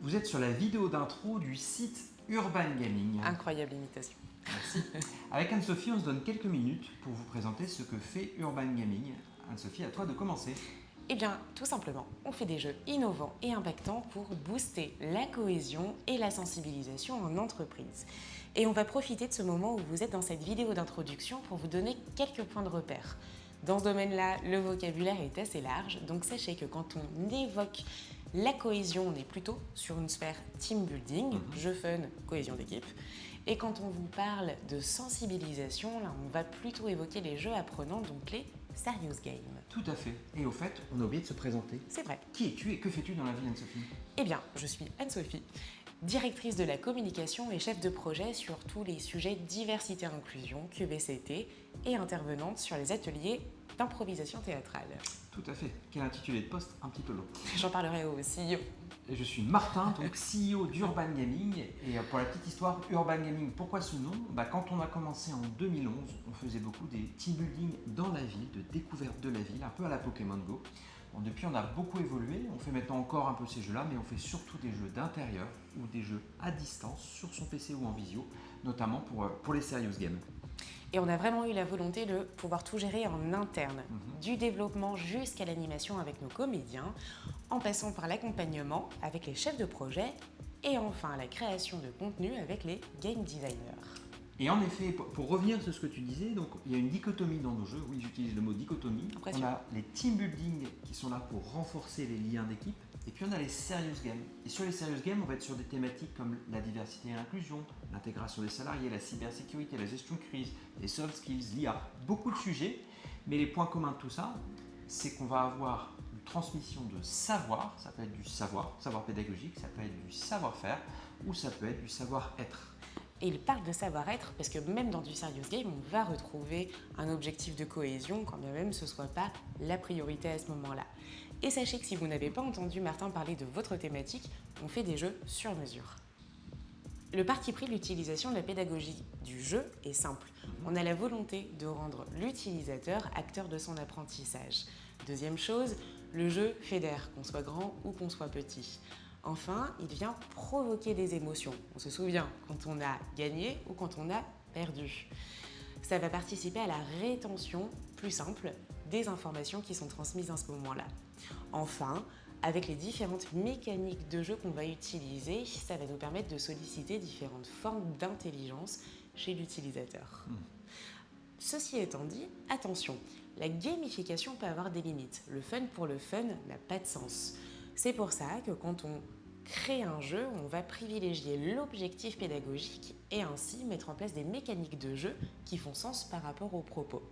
Vous êtes sur la vidéo d'intro du site Urban Gaming. Incroyable imitation. Merci. Avec Anne-Sophie, on se donne quelques minutes pour vous présenter ce que fait Urban Gaming. Anne-Sophie, à toi de commencer. Eh bien, tout simplement, on fait des jeux innovants et impactants pour booster la cohésion et la sensibilisation en entreprise. Et on va profiter de ce moment où vous êtes dans cette vidéo d'introduction pour vous donner quelques points de repère. Dans ce domaine-là, le vocabulaire est assez large, donc sachez que quand on évoque la cohésion, on est plutôt sur une sphère team building, jeu fun, cohésion d'équipe. Et quand on vous parle de sensibilisation, là, on va plutôt évoquer les jeux apprenants, donc les serious games. Tout à fait. Et au fait, on a oublié de se présenter. C'est vrai. Qui es-tu et que fais-tu dans la vie, Anne-Sophie? Eh bien, je suis Anne-Sophie, directrice de la communication et chef de projet sur tous les sujets diversité inclusion, QVCT, et intervenante sur les ateliers d'improvisation théâtrale. Tout à fait. Quel intitulé de poste un petit peu long. J'en parlerai au CEO. Et je suis Martin, donc CEO d'Urban Gaming. Et pour la petite histoire, Urban Gaming, pourquoi ce nom? Quand on a commencé en 2011, on faisait beaucoup des team building dans la ville, de découverte de la ville, un peu à la Pokémon Go. Bon, depuis, on a beaucoup évolué. On fait maintenant encore un peu ces jeux-là, mais on fait surtout des jeux d'intérieur ou des jeux à distance sur son PC ou en visio, notamment pour les serious games. Et on a vraiment eu la volonté de pouvoir tout gérer en interne, du développement jusqu'à l'animation avec nos comédiens, en passant par l'accompagnement avec les chefs de projet et enfin la création de contenu avec les game designers. Et en effet, pour revenir sur ce que tu disais, donc il y a une dichotomie dans nos jeux. Oui, j'utilise le mot dichotomie. On a les team building qui sont là pour renforcer les liens d'équipe. Et puis on a les serious games. Et sur les serious games, on va être sur des thématiques comme la diversité et l'inclusion, l'intégration des salariés, la cybersécurité, la gestion de crise, les soft skills, l'IA. Beaucoup de sujets. Mais les points communs de tout ça, c'est qu'on va avoir une transmission de savoir. Ça peut être du savoir pédagogique, ça peut être du savoir-faire ou ça peut être du savoir-être. Et il parle de savoir-être parce que même dans du serious game, on va retrouver un objectif de cohésion, quand bien même ce ne soit pas la priorité à ce moment-là. Et sachez que si vous n'avez pas entendu Martin parler de votre thématique, on fait des jeux sur mesure. Le parti pris de l'utilisation de la pédagogie du jeu est simple. On a la volonté de rendre l'utilisateur acteur de son apprentissage. Deuxième chose, le jeu fédère, qu'on soit grand ou qu'on soit petit. Enfin, il vient provoquer des émotions. On se souvient quand on a gagné ou quand on a perdu. Ça va participer à la rétention plus simple des informations qui sont transmises à ce moment-là. Enfin, avec les différentes mécaniques de jeu qu'on va utiliser, ça va nous permettre de solliciter différentes formes d'intelligence chez l'utilisateur. Ceci étant dit, attention, la gamification peut avoir des limites. Le fun pour le fun n'a pas de sens. C'est pour ça que quand on crée un jeu, on va privilégier l'objectif pédagogique et ainsi mettre en place des mécaniques de jeu qui font sens par rapport aux propos.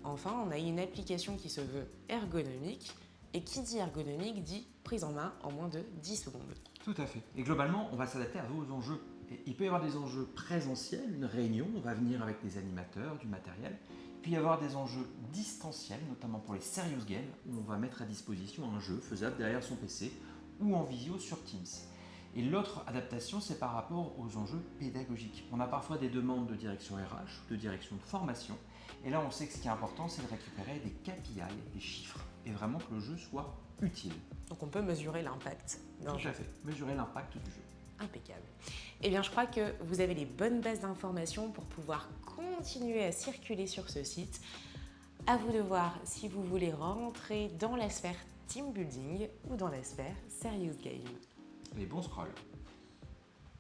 Enfin, on a une application qui se veut ergonomique et qui dit ergonomique dit prise en main en moins de 10 secondes. Tout à fait. Et globalement, on va s'adapter à vos enjeux. Et il peut y avoir des enjeux présentiels, une réunion, on va venir avec des animateurs, du matériel. Puis il y avoir des enjeux distanciels, notamment pour les serious games, où on va mettre à disposition un jeu faisable derrière son PC ou en visio sur Teams. Et l'autre adaptation, c'est par rapport aux enjeux pédagogiques. On a parfois des demandes de direction RH, de direction de formation. Et là, on sait que ce qui est important, c'est de récupérer des KPI, des chiffres, et vraiment que le jeu soit utile. Donc on peut mesurer l'impact d'un jeu. Tout à fait, mesurer l'impact du jeu. Impeccable. Eh bien, je crois que vous avez les bonnes bases d'informations pour pouvoir continuer à circuler sur ce site. À vous de voir si vous voulez rentrer dans la sphère team building ou dans la sphère serious game. Les bons scrolls.